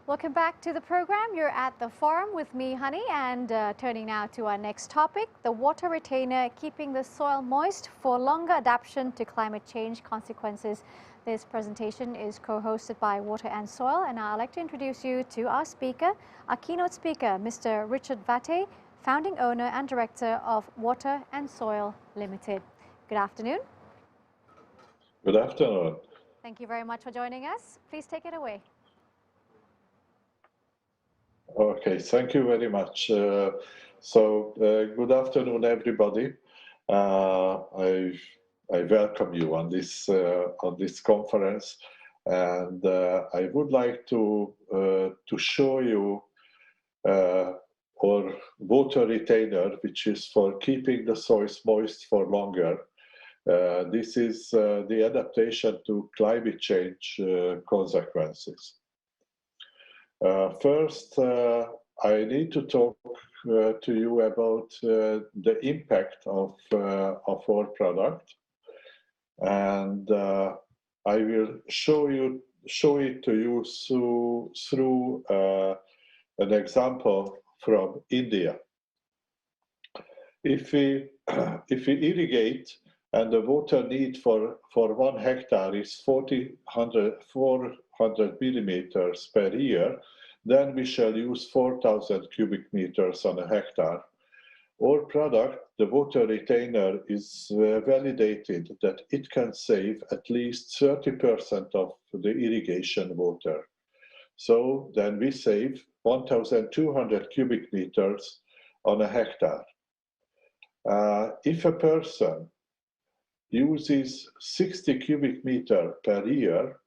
Welcome back to the program. You're at the forum with me, Honey, and turning now to our next topic, the water retainer, keeping the soil moist for longer adaptation to climate change consequences. This presentation is co-hosted by Water and Soil, and I'd like to introduce you to our speaker, our keynote speaker, Mr. Richard Vatte, founding owner and director of Water and Soil Limited. Good afternoon. Good afternoon. Thank you very much for joining us. Please take it away. Okay, thank you very much. Good afternoon, everybody. I welcome you on this conference, and I would like to show you our water retainer, which is for keeping the soils moist for longer. This is the adaptation to climate change consequences. First, I need to talk to you about the impact of our product, and I will show it to you through an example from India. If we irrigate and the water need for 1 hectare is 400 millimeters per year, then we shall use 4,000 cubic meters on a hectare. Our product, the water retainer, is validated that it can save at least 30% of the irrigation water. So then we save 1,200 cubic meters on a hectare. If a person uses 60 cubic meter per year,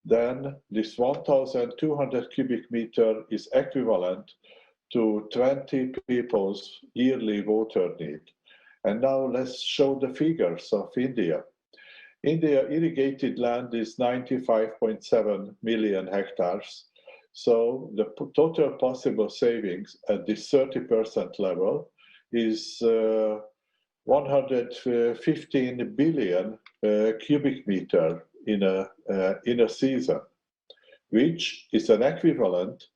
then this 1,200 cubic meter is equivalent to 20 people's yearly water need. And now let's show the figures of India. India irrigated land is 95.7 million hectares. So the total possible savings at this 30% level is 115 billion cubic meter in a season, which is an equivalent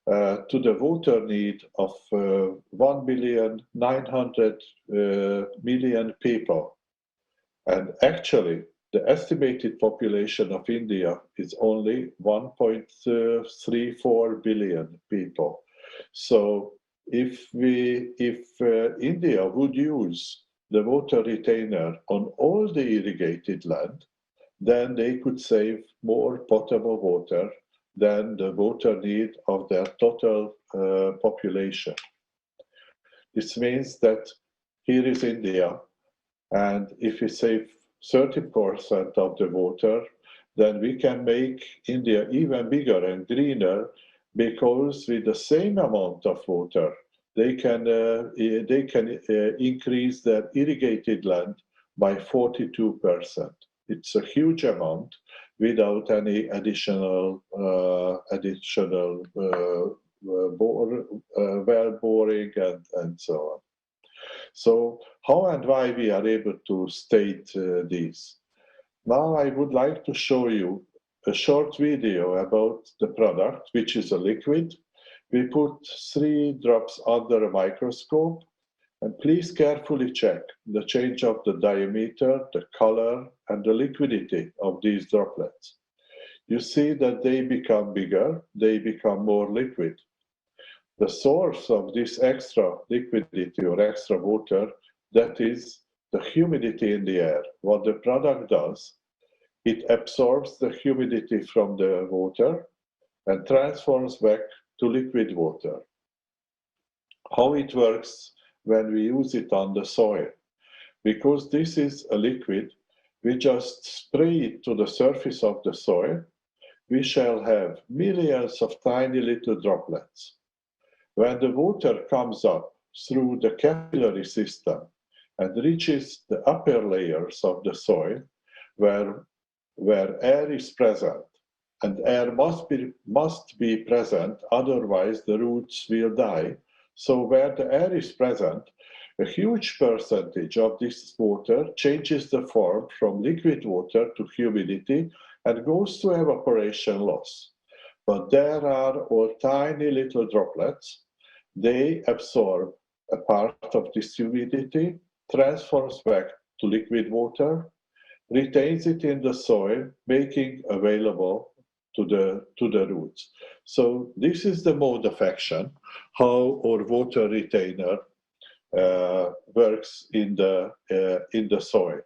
to the water need of 1,900,000,000 people. And actually, the estimated population of India is only 1.34 billion people. So if India would use the water retainer on all the irrigated land, then they could save more potable water than the water need of their total population. This means that here is India, and if we save 30% of the water, then we can make India even bigger and greener, because with the same amount of water, they can increase their irrigated land by 42%. It's a huge amount without any additional well boring and so on. So how and why we are able to state this? Now I would like to show you a short video about the product, which is a liquid. We put 3 drops under a microscope, and please carefully check the change of the diameter, the color, and the liquidity of these droplets. You see that they become bigger, they become more liquid. The source of this extra liquidity or extra water, that is the humidity in the air. What the product does, it absorbs the humidity from the water and transforms back to liquid water. How it works when we use it on the soil? Because this is a liquid, we just spray it to the surface of the soil. We shall have millions of tiny little droplets. When the water comes up through the capillary system and reaches the upper layers of the soil, where air is present, and air must be present, otherwise the roots will die. So where the air is present, a huge percentage of this water changes the form from liquid water to humidity and goes to evaporation loss. but there are all tiny little droplets. They absorb a part of this humidity, transforms back to liquid water, retains it in the soil, making available to the roots. So this is the mode of action, how our water retainer works in the soil.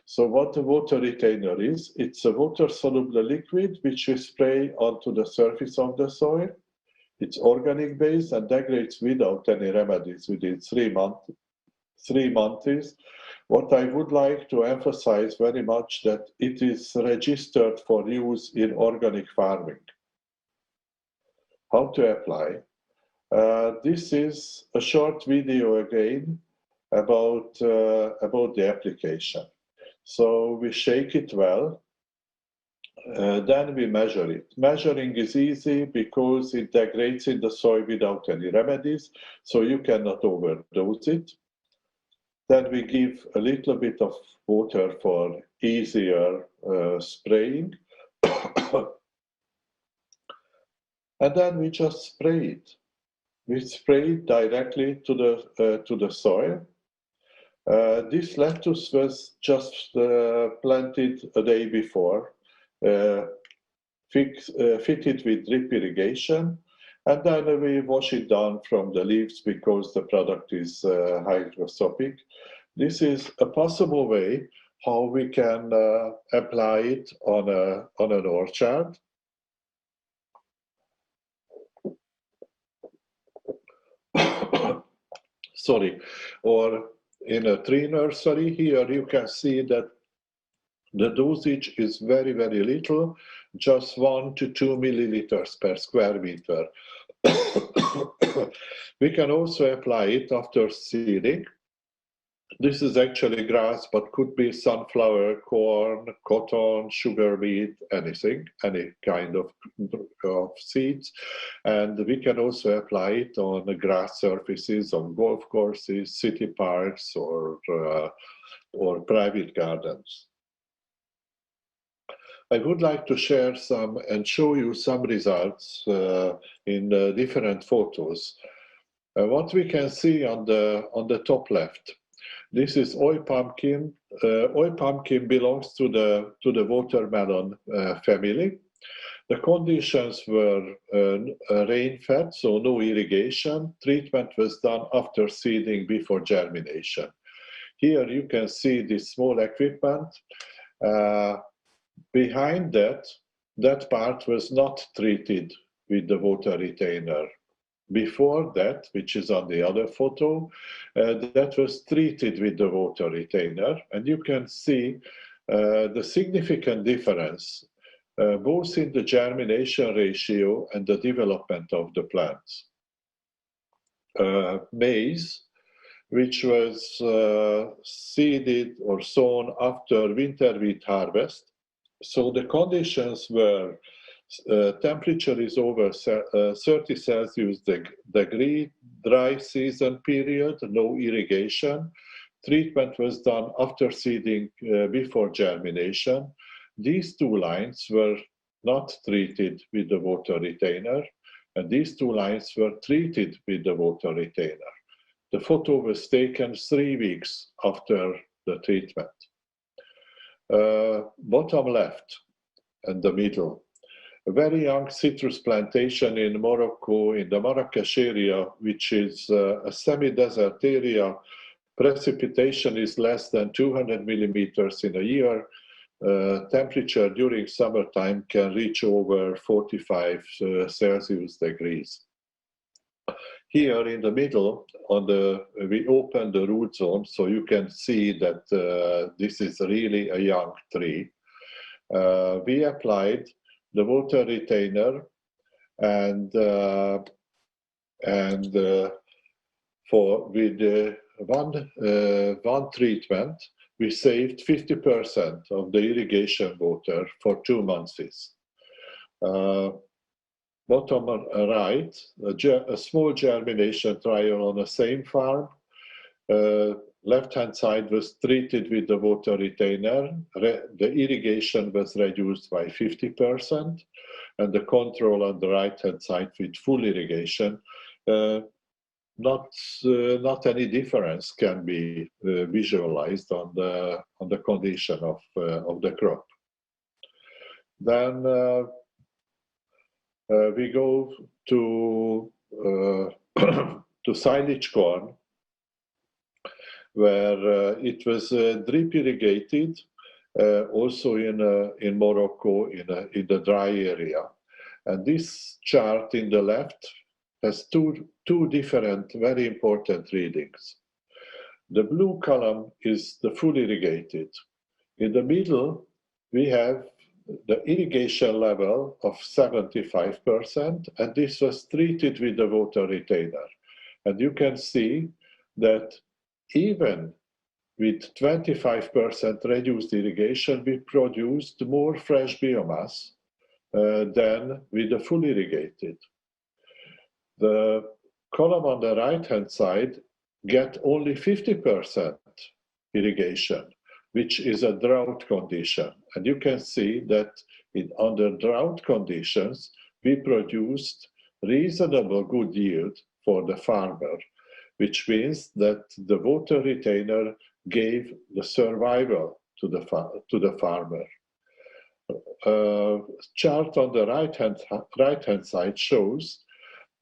So what the water retainer is, it's a water-soluble liquid which we spray onto the surface of the soil. It's organic based and degrades without any remedies within 3 months. 3 months. What I would like to emphasize very much that it is registered for use in organic farming. How to apply? This is a short video again about the application. So we shake it well, then we measure it. Measuring is easy because it degrades in the soil without any remedies, so you cannot overdose it. Then we give a little bit of water for easier spraying. And then we just spray it. We spray it directly to the soil. This lettuce was just planted a day before, fitted with drip irrigation, and then we wash it down from the leaves because the product is hygroscopic. This is a possible way how we can apply it on an orchard. Sorry, or in a tree nursery. Here you can see that the dosage is very, very little, just 1 to 2 milliliters per square meter. We can also apply it after seeding. This is actually grass, but could be sunflower, corn, cotton, sugar beet, anything, any kind of seeds. And we can also apply it on the grass surfaces, on golf courses, city parks, or private gardens. I would like to share some and show you some results in different photos. What we can see on the top left, this is oil pumpkin. Oil pumpkin belongs to the watermelon family. The conditions were rain-fed, so no irrigation. Treatment was done after seeding, before germination. Here you can see this small equipment. Behind that part was not treated with the water retainer. Before that, which is on the other photo, that was treated with the water retainer. And you can see the significant difference, both in the germination ratio and the development of the plants. Maize, which was seeded or sown after winter wheat harvest. So the conditions were temperature is over 30 Celsius degree, dry season period, no irrigation. Treatment was done after seeding, before germination. These two lines were not treated with the water retainer, and these two lines were treated with the water retainer. The photo was taken 3 weeks after the treatment. Bottom left and the middle. A very young citrus plantation in Morocco, in the Marrakesh area, which is a semi-desert area. Precipitation is less than 200 millimeters in a year. Temperature during summertime can reach over 45 Celsius degrees. Here in the middle, we open the root zone, so you can see that this is really a young tree. We applied the water retainer, and with one treatment, we saved 50% of the irrigation water for 2 months. Bottom right, a small germination trial on the same farm. Left-hand side was treated with the water retainer. The irrigation was reduced by 50%. and the control on the right-hand side with full irrigation, not any difference can be visualized on the condition of the crop. Then we go to to silage corn, where it was drip irrigated, also in Morocco in the dry area. And this chart in the left has two different, very important readings. The blue column is the full irrigated. In the middle, we have the irrigation level of 75%, and this was treated with the water retainer. And you can see that even with 25% reduced irrigation, we produced more fresh biomass than with the full irrigated. The column on the right-hand side get only 50% irrigation, which is a drought condition. And you can see that under drought conditions, we produced reasonable good yield for the farmer, which means that the water retainer gave the survival to the farmer. Chart on the right-hand side shows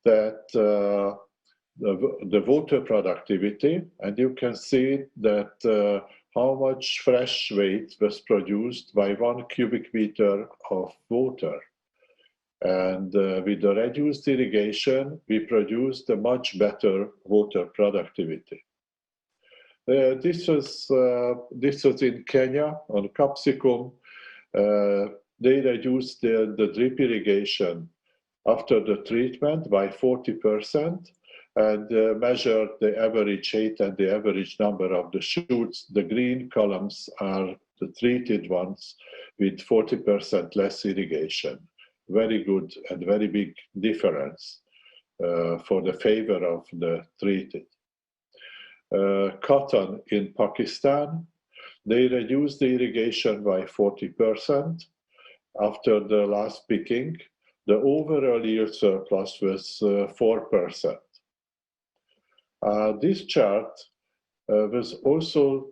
that the water productivity, and you can see that how much fresh weight was produced by 1 cubic meter of water. And with the reduced irrigation, we produced a much better water productivity. This was in Kenya on capsicum. They reduced the drip irrigation after the treatment by 40% and measured the average height and the average number of the shoots. The green columns are the treated ones with 40% less irrigation. Very good and very big difference for the favor of the treated. Cotton in Pakistan, they reduced the irrigation by 40% after the last picking. The overall yield surplus was 4%. This chart was also,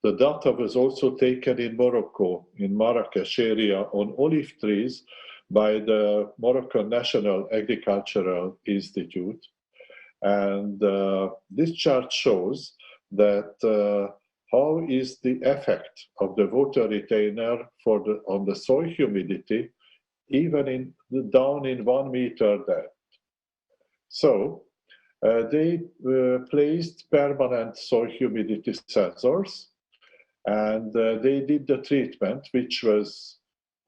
the data was also taken in Morocco, in Marrakesh area, on olive trees by the Moroccan National Agricultural Institute. And this chart shows that how is the effect of the water retainer on the soil humidity, even down in 1 meter depth. So they placed permanent soil humidity sensors, and they did the treatment, which was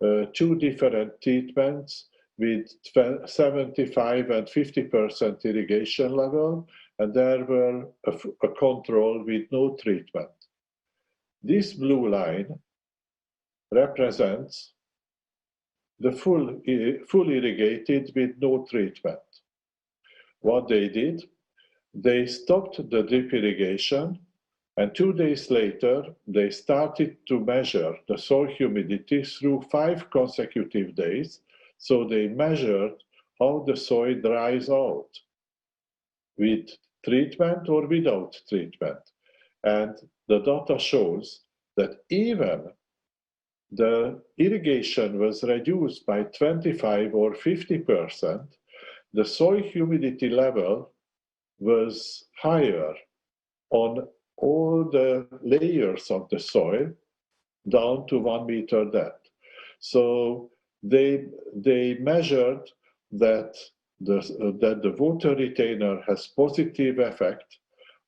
2 different treatments with 75 and 50% irrigation level, and there were a control with no treatment. This blue line represents the full irrigated with no treatment. What they did, they stopped the drip irrigation, and 2 days later, they started to measure the soil humidity through 5 consecutive days. So they measured how the soil dries out with treatment or without treatment. And the data shows that even the irrigation was reduced by 25 or 50%, the soil humidity level was higher on all the layers of the soil down to 1 meter depth. So they measured that the water retainer has positive effect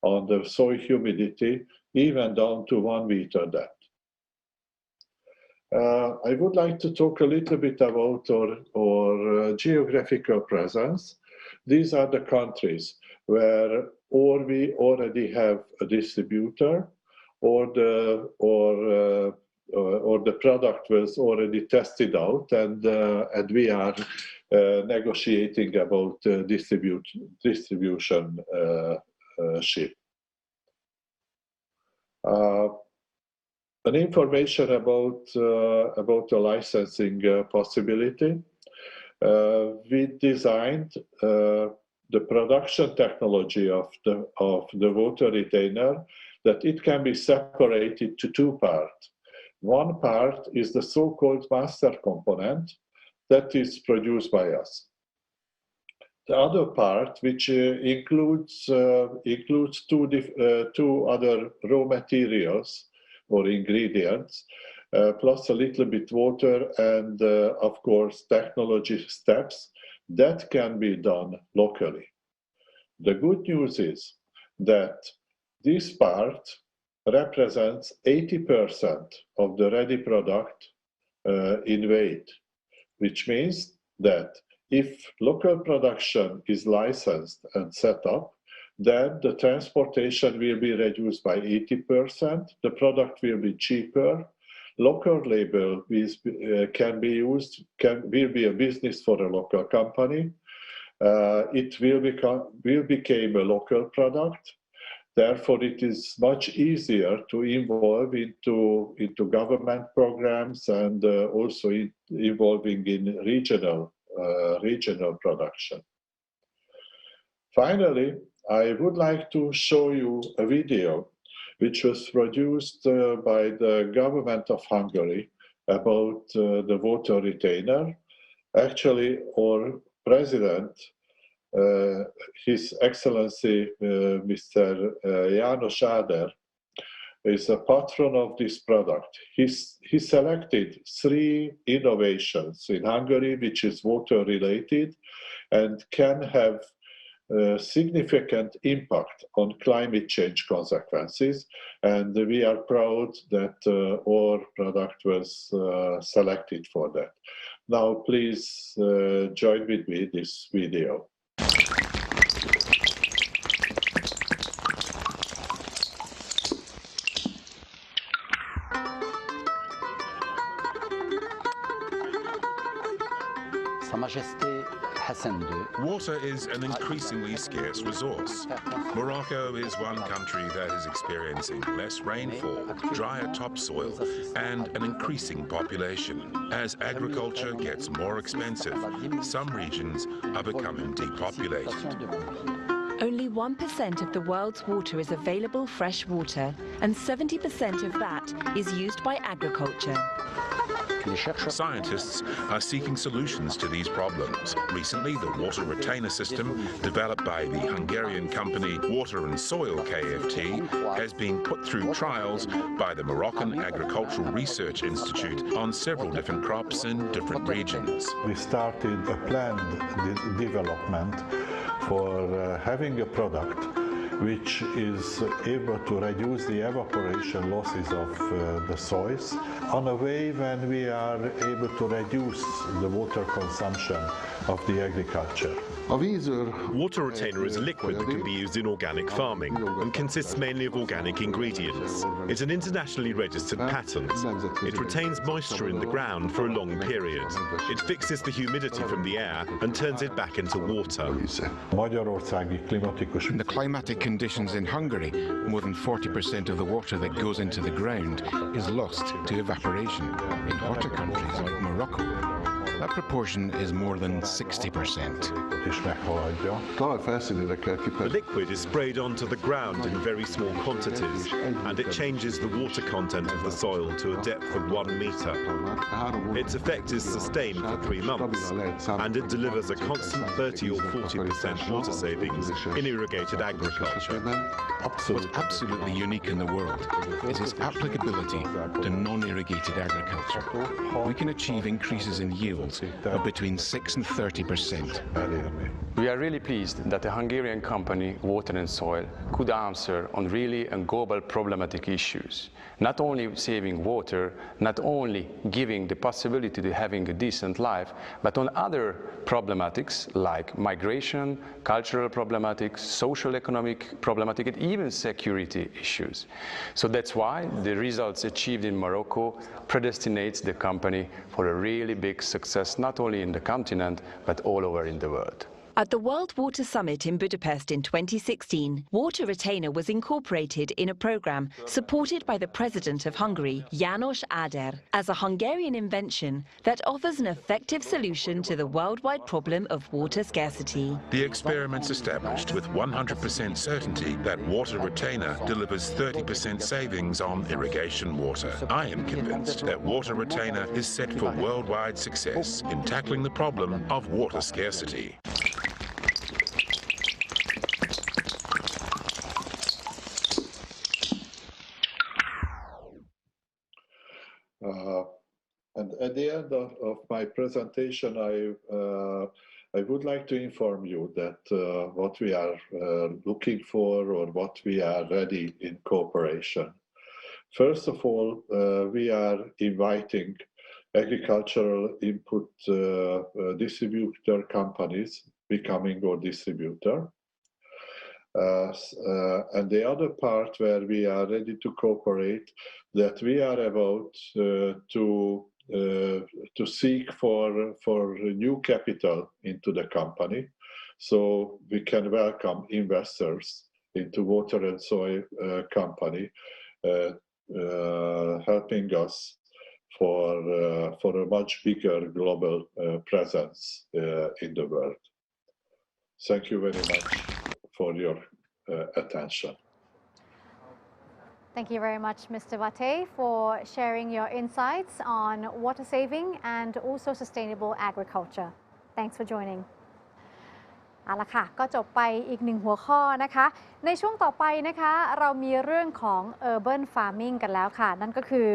on the soil humidity even down to 1 meter depth. I would like to talk a little bit about our geographical presence. These are the countries where we already have a distributor, or the product was already tested out, and we are negotiating about distribution ship. an information about the licensing possibility. We designed the production technology of the water retainer, that it can be separated to two parts. One part is the so-called master component that is produced by us. The other part, which includes two other raw materials or ingredients, plus a little bit water and, of course, technology steps that can be done locally. The good news is that this part represents 80% of the ready product in weight, which means that if local production is licensed and set up, then the transportation will be reduced by 80%, the product will be cheaper, local label can be used, will be a business for a local company, it will become a local product. Therefore, it is much easier to involve into government programs and also involving in regional production. Finally, I would like to show you a video which was produced by the government of Hungary about the water retainer. Actually, our president, His Excellency Mr. János Áder, is a patron of this product. He selected 3 innovations in Hungary which is water related and can have significant impact on climate change consequences, and we are proud that our product was selected for that. Now please join with me this video. Water is an increasingly scarce resource. Morocco is one country that is experiencing less rainfall, drier topsoil, and an increasing population. As agriculture gets more expensive, some regions are becoming depopulated. Only 1% of the world's water is available fresh water, and 70% of that is used by agriculture. Scientists are seeking solutions to these problems. Recently, the water retainer system, developed by the Hungarian company Water and Soil KFT, has been put through trials by the Moroccan Agricultural Research Institute on several different crops in different regions. We started a planned development for having a product which is able to reduce the evaporation losses of the soils on a way when we are able to reduce the water consumption of the agriculture. Water retainer is a liquid that can be used in organic farming and consists mainly of organic ingredients. It's an internationally registered patent. It retains moisture in the ground for a long period. It fixes the humidity from the air and turns it back into water. In the climatic conditions in Hungary, more than 40% of the water that goes into the ground is lost to evaporation. In hotter countries like Morocco, that proportion is more than 60%. The liquid is sprayed onto the ground in very small quantities, and it changes the water content of the soil to a depth of 1 meter. Its effect is sustained for 3 months, and it delivers a constant 30 or 40% water savings in irrigated agriculture. What's absolutely unique in the world is its applicability to non-irrigated agriculture. We can achieve increases in yields of between 6 and 30%. We are really pleased that the Hungarian company Water and Soil could answer on really global problematic issues. Not only saving water, not only giving the possibility to having a decent life, but on other problematics like migration, cultural problematics, social economic problematic, and even security issues. So that's why the results achieved in Morocco predestinates the company for a really big success, not only in the continent, but all over in the world. At the World Water Summit in Budapest in 2016, water retainer was incorporated in a program supported by the President of Hungary, János Áder, as a Hungarian invention that offers an effective solution to the worldwide problem of water scarcity. The experiments established with 100% certainty that water retainer delivers 30% savings on irrigation water. I am convinced that water retainer is set for worldwide success in tackling the problem of water scarcity. And at the end of my presentation, I would like to inform you that what we are looking for or what we are ready in cooperation. First of all, we are inviting agricultural input distributor companies becoming our distributor. And the other part where we are ready to cooperate, that we are about to seek for new capital into the company, so we can welcome investors into water and soil company, helping us for a much bigger global presence in the world. Thank you very much for your attention. Thank you very much, Mr. Vate, for sharing your insights on water saving and also sustainable agriculture. Thanks for joining. เอาละค่ะก็จบไปอีกหนึ่งหัวข้อนะคะในช่วงต่อไปนะคะเรามีเรื่องของ Urban Farming กันแล้วค่ะนั่นก็คือ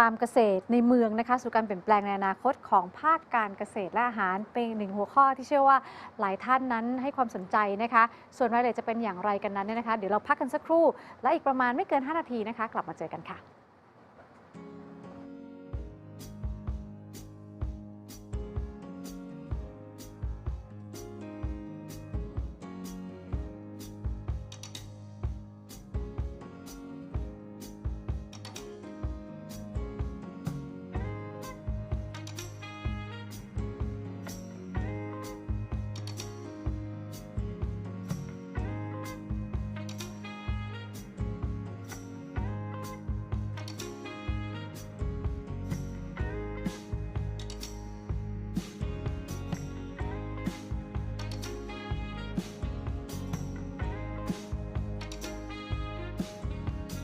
ฟาร์มเกษตรในเมืองนะคะสู่การเปลี่ยนแปลงในอนาคตของภาคการเกษตรและอาหารเป็นหนึ่งหัวข้อที่เชื่อว่าหลายท่านนั้นให้ความสนใจนะคะส่วนรายละเอียดจะเป็นอย่างไรกันนั้นเนี่ยนะคะเดี๋ยวเราพักกันสักครู่และอีกประมาณไม่เกิน5 นาทีนะคะกลับมาเจอกันค่ะ